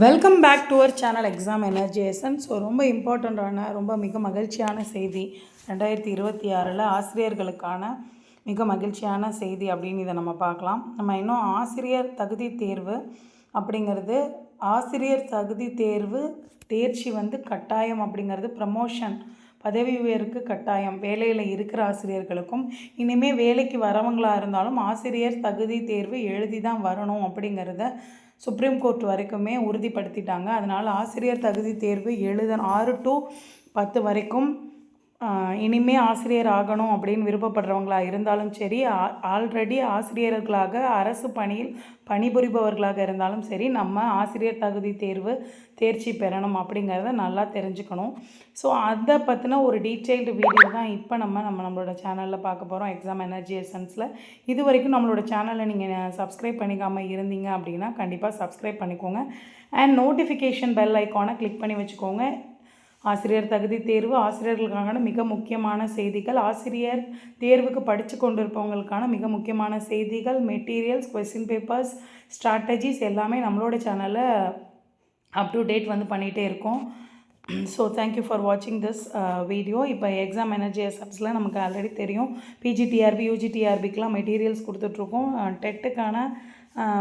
Welcome back to our channel exam எனர்ஜியேஷன். So ரொம்ப இம்பார்ட்டண்ட்டான மிக மகிழ்ச்சியான செய்தி 2026 ஆசிரியர்களுக்கான மிக மகிழ்ச்சியான செய்தி அப்படின்னு இதை நம்ம பார்க்கலாம். நம்ம இன்னும் ஆசிரியர் தகுதி தேர்வு அப்படிங்கிறது ஆசிரியர் தகுதி தேர்வு தேர்ச்சி கட்டாயம் அப்படிங்கிறது ப்ரமோஷன் பதவி உயர்வுக்கு கட்டாயம் வேலையில் இருக்கிற ஆசிரியர்களுக்கும் இனிமேல் வேலைக்கு வரவங்களாக இருந்தாலும் ஆசிரியர் தகுதி தேர்வு எழுதி தான் வரணும் அப்படிங்கிறத சுப்ரீம் கோர்ட் வரைக்குமே உறுதிப்படுத்திட்டாங்க. அதனால் ஆசிரியர் தகுதி தேர்வு 6 to 10 வரைக்கும் இனிமேல் ஆசிரியர் ஆகணும் அப்படின்னு விருப்பப்படுறவங்களாக இருந்தாலும் சரி, ஆல்ரெடி ஆசிரியர்களாக அரசு பணியில் பணிபுரிபவர்களாக இருந்தாலும் சரி, நம்ம ஆசிரியர் தகுதி தேர்வு தேர்ச்சி பெறணும் அப்படிங்கிறத நல்லா தெரிஞ்சுக்கணும். ஸோ அதை பற்றின ஒரு டீட்டெயில்டு வீடியோ தான் இப்போ நம்மளோட சேனலில் பார்க்க போகிறோம் எக்ஸாம் எனர்ஜியேஷன்ஸில். இது வரைக்கும் நம்மளோட சேனலை நீங்கள் சப்ஸ்கிரைப் பண்ணிக்காமல் இருந்தீங்க அப்படின்னா கண்டிப்பாக சப்ஸ்கிரைப் பண்ணிக்கோங்க. அண்ட் நோட்டிஃபிகேஷன் பெல் ஐக்கானை கிளிக் பண்ணி வச்சுக்கோங்க. ஆசிரியர் தகுதி தேர்வு ஆசிரியர்களுக்கான மிக முக்கியமான செய்திகள், ஆசிரியர் தேர்வுக்கு படித்து கொண்டிருப்பவங்களுக்கான மிக முக்கியமான செய்திகள், மெட்டீரியல்ஸ், கொஸ்டின் பேப்பர்ஸ், ஸ்ட்ராட்டஜிஸ் எல்லாமே நம்மளோட சேனலில் அப் டு டேட் பண்ணிகிட்டே இருக்கோம். ஸோ தேங்க்யூ ஃபார் வாட்சிங் திஸ் வீடியோ. இப்போ எக்ஸாம் எனர்ஜியேஷன்ஸில் நமக்கு ஆல்ரெடி தெரியும் பிஜிடிஆர்பி யூஜிடிஆர்பிக்கெலாம் மெட்டீரியல்ஸ் கொடுத்துட்ருக்கோம். டெட்டுக்கான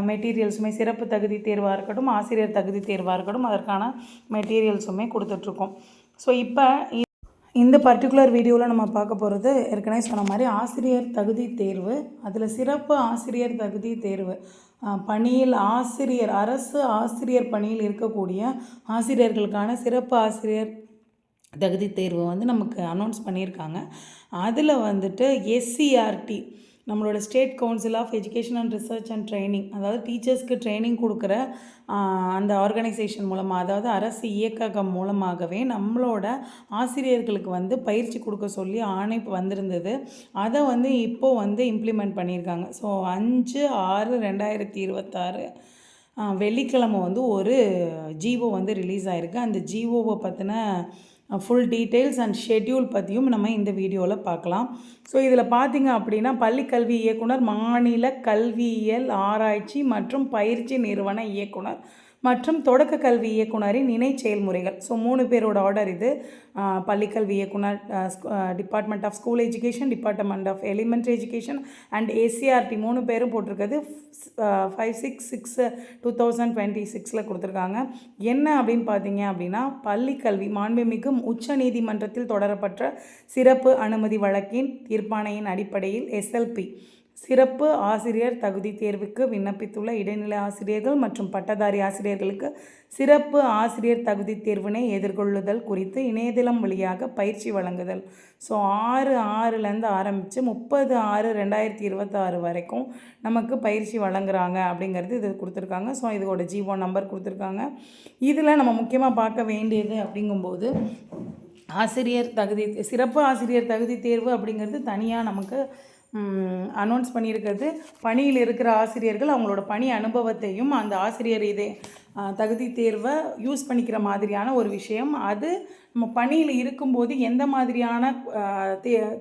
மெட்டீரியல்ஸுமே சிறப்பு தகுதி தேர்வாக இருக்கட்டும், ஆசிரியர் தகுதி தேர்வாக இருக்கட்டும், அதற்கான மெட்டீரியல்ஸுமே கொடுத்துட்ருக்கோம். ஸோ இப்போ இந்த பர்டிகுலர் வீடியோவில் நம்ம பார்க்க போகிறது ஏற்கனவே சொன்ன மாதிரி ஆசிரியர் தகுதி தேர்வு. அதில் சிறப்பு ஆசிரியர் தகுதி தேர்வு பணியில் ஆசிரியர் அரசு ஆசிரியர் பணியில் இருக்கக்கூடிய ஆசிரியர்களுக்கான சிறப்பு ஆசிரியர் தகுதி தேர்வு நமக்கு அனௌன்ஸ் பண்ணியிருக்காங்க. அதில் எஸ்சிஆர்டி நம்மளோட state council of education and research and training, அதாவது டீச்சர்ஸ்க்கு ட்ரைனிங் கொடுக்குற அந்த ஆர்கனைசேஷன் மூலமாக, அதாவது அரசு இயக்ககம் மூலமாகவே நம்மளோட ஆசிரியர்களுக்கு பயிற்சி கொடுக்க சொல்லி ஆணை வந்திருந்தது. அதை இப்போது இம்ப்ளிமெண்ட் பண்ணியிருக்காங்க. ஸோ 5/6/2026 வெள்ளிக்கிழமை ஒரு ஜிஓ ரிலீஸ் ஆகிருக்கு. அந்த ஜிஓவை பற்றின ஃபுல் டீட்டெயில்ஸ் அண்ட் ஷெட்யூல் பற்றியும் நம்ம இந்த வீடியோவில் பார்க்கலாம். ஸோ இதில் பார்த்திங்க அப்படின்னா பள்ளிக்கல்வி இயக்குனர், மாநில கல்வியியல் ஆராய்ச்சி மற்றும் பயிற்சி நிறுவன இயக்குனர் மற்றும் தொடக்க கல்வி இயக்குனரின் இணை செயல்முறைகள். ஸோ 3 பேரோட ஆர்டர் இது. பள்ளிக்கல்வி இயக்குனர், department of school education, department of elementary education and SCERT 3 பேரும் போட்டிருக்கிறது 5/6/2026 கொடுத்துருக்காங்க. என்ன அப்படின்னு பார்த்தீங்க அப்படின்னா பள்ளிக்கல்வி மாண்புமிகு உச்ச நீதிமன்றத்தில் தொடரப்பட்ட சிறப்பு அனுமதி வழக்கின் தீர்ப்பாணையின் அடிப்படையில் எஸ்எல்பி சிறப்பு ஆசிரியர் தகுதி தேர்வுக்கு விண்ணப்பித்துள்ள இடைநிலை ஆசிரியர்கள் மற்றும் பட்டதாரி ஆசிரியர்களுக்கு சிறப்பு ஆசிரியர் தகுதி தேர்வினை எதிர்கொள்ளுதல் குறித்து இணையதளம் வழியாக பயிற்சி வழங்குதல். ஸோ 6/6 ஆரம்பித்து 30/6/2026 வரைக்கும் நமக்கு பயிற்சி வழங்குறாங்க அப்படிங்கிறது இது கொடுத்துருக்காங்க. ஸோ இதோட ஜிஓ நம்பர் கொடுத்துருக்காங்க. இதில் நம்ம முக்கியமாக பார்க்க வேண்டியது அப்படிங்கும்போது ஆசிரியர் தகுதி சிறப்பு ஆசிரியர் தகுதி தேர்வு அப்படிங்கிறது தனியாக நமக்கு அனௌன்ஸ் பண்ணியிருக்கிறது. பணியில் இருக்கிற ஆசிரியர்கள் அவங்களோட பணி அனுபவத்தையும் அந்த ஆசிரியர் தகுதி தேர்வை யூஸ் பண்ணிக்கிற மாதிரியான ஒரு விஷயம். அது நம்ம பணியில் இருக்கும்போது எந்த மாதிரியான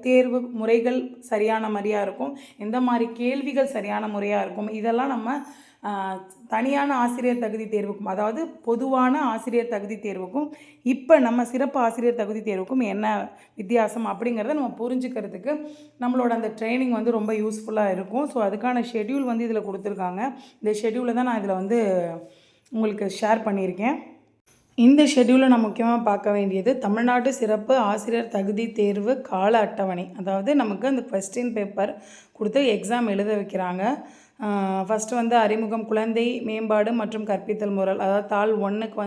தேர்வு முறைகள் சரியான முறையாக இருக்கும், எந்த மாதிரி கேள்விகள் சரியான முறையாக இருக்கும், இதெல்லாம் நம்ம தனியான ஆசிரியர் தகுதி தேர்வுக்கும், அதாவது பொதுவான ஆசிரியர் தகுதி தேர்வுக்கும் இப்போ நம்ம சிறப்பு ஆசிரியர் தகுதி தேர்வுக்கும் என்ன வித்தியாசம் அப்படிங்கிறத நம்ம புரிஞ்சுக்கிறதுக்கு நம்மளோட அந்த ட்ரைனிங் ரொம்ப யூஸ்ஃபுல்லாக இருக்கும். ஸோ அதுக்கான ஷெட்யூல் இதில் கொடுத்துருக்காங்க. இந்த ஷெட்யூலை தான் நான் இதில் உங்களுக்கு ஷேர் பண்ணியிருக்கேன். இந்த ஷெட்யூலை நான் முக்கியமாக பார்க்க வேண்டியது தமிழ்நாடு சிறப்பு ஆசிரியர் தகுதி தேர்வு கால அட்டவணை. அதாவது நமக்கு அந்த கொஸ்டின் பேப்பர் கொடுத்து எக்ஸாம் எழுத வைக்கிறாங்க. ஃபஸ்ட்டு அறிமுகம், குழந்தை மேம்பாடு மற்றும் கற்பித்தல் முறை, அதாவது தாள் 1க்கு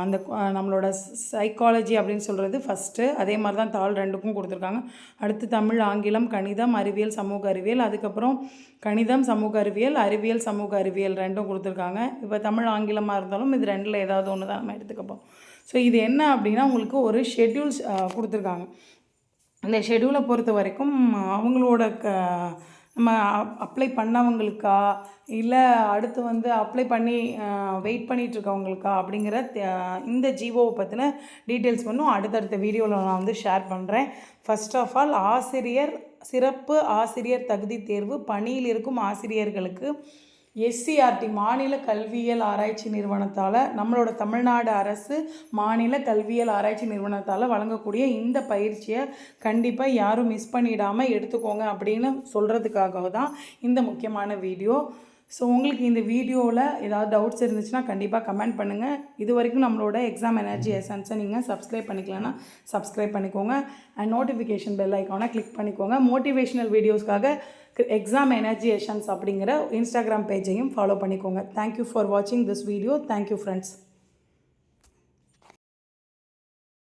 அந்த நம்மளோட சைக்காலஜி அப்படின்னு சொல்கிறது ஃபஸ்ட்டு. அதே மாதிரி தான் தாள் 2க்கும் கொடுத்துருக்காங்க. அடுத்து தமிழ், ஆங்கிலம், கணிதம், அறிவியல், சமூக அறிவியல், அதுக்கப்புறம் கணிதம், சமூக அறிவியல், அறிவியல், சமூக அறிவியல் 2ம் கொடுத்துருக்காங்க. இப்போ தமிழ் ஆங்கிலமாக இருந்தாலும் இது 2ல் ஏதாவது ஒன்று தான் நம்ம எடுத்துக்கப்போம். ஸோ இது என்ன அப்படின்னா உங்களுக்கு ஒரு ஷெட்யூல்ஸ் கொடுத்துருக்காங்க. இந்த ஷெட்யூலை பொறுத்த வரைக்கும் அவங்களோட நம்ம அப்ளை பண்ணவங்களுக்கா இல்லை அடுத்து அப்ளை பண்ணி வெயிட் பண்ணிகிட்ருக்கவங்களுக்கா அப்படிங்கிற இந்த ஜிஓவை பற்றின டீட்டெயில்ஸ் அடுத்தடுத்த வீடியோவில் நான் ஷேர் பண்ணுறேன். ஃபர்ஸ்ட் ஆஃப் ஆல் சிறப்பு ஆசிரியர் தகுதி தேர்வு பணியில் இருக்கும் ஆசிரியர்களுக்கு எஸ்சிஆர்டி மாநில கல்வியியல் ஆராய்ச்சி நிறுவனத்தால், நம்மளோட தமிழ்நாடு அரசு மாநில கல்வியியல் ஆராய்ச்சி நிறுவனத்தால் வழங்கக்கூடிய இந்த பயிற்சியை கண்டிப்பாக யாரும் மிஸ் பண்ணிடாமல் எடுத்துக்கோங்க அப்படின்னு சொல்கிறதுக்காக தான் இந்த முக்கியமான வீடியோ. ஸோ உங்களுக்கு இந்த வீடியோவில் ஏதாவது டவுட்ஸ் இருந்துச்சுன்னா கண்டிப்பாக கமெண்ட் பண்ணுங்கள். இது வரைக்கும் நம்மளோட எக்ஸாம் எனர்ஜி எசன்ஸை நீங்கள் சப்ஸ்கிரைப் பண்ணிக்கலன்னா சப்ஸ்கிரைப் பண்ணிக்கோங்க. அண்ட் நோட்டிஃபிகேஷன் பெல் ஐக்கானை கிளிக் பண்ணிக்கோங்க. மோட்டிவேஷனல் வீடியோஸ்க்காக எக்ஸாம் எனர்ஜி எசன்ஸ் அப்படிங்கிற இன்ஸ்டாகிராம் பேஜையும் ஃபாலோ பண்ணிக்கோங்க. தேங்க்யூ ஃபார் வாட்சிங் திஸ் வீடியோ. Thank you friends.